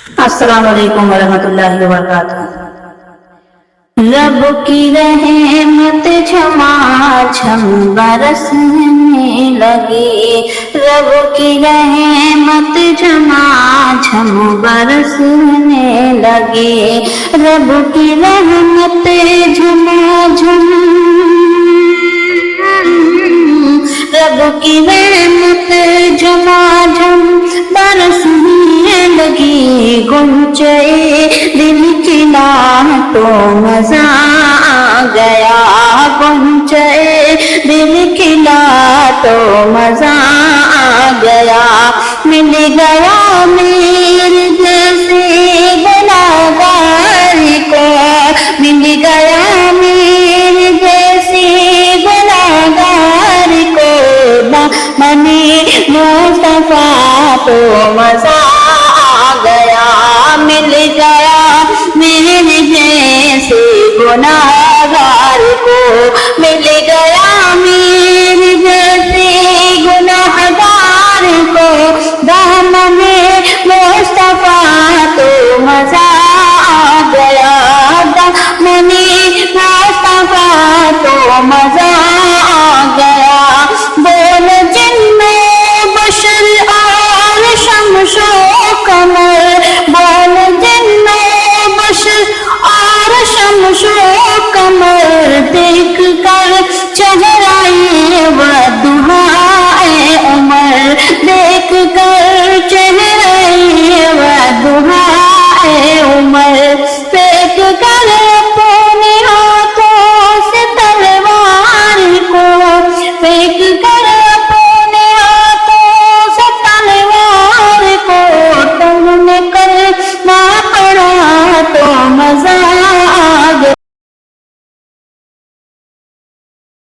अस्सलाम वालेकुम वरहमतुल्लाहि वबरकातुहू। रब की रहमत झमाझम बरसने लगी, रब की रहमत झमाझम बरसने लगी, रब की रहमत झमाझम, रब की रहमत झमाझम बरसने लगी। गुंचे दिल खिला तो मजा आ गया, गुंचे दिल खिला तो मजा आ गया। मिल गया मेरे जैसे गुनाहगार को, मिल गया मेरे जैसे गुनाहगार को, मने मुस्तफा तो मजा आ गया। मिल गया मेरे जैसे गुनाहगार को, मिल गया मेरे जैसे गुनाहगार को, दामने मुस्तफा तो मजा आ गया, दामने मुस्तफा तो मजा आ गया। बोल जिन्ने बशर और शमशो कमर, बोल जिन्ने बशर और शमशो कमर, देख कर चह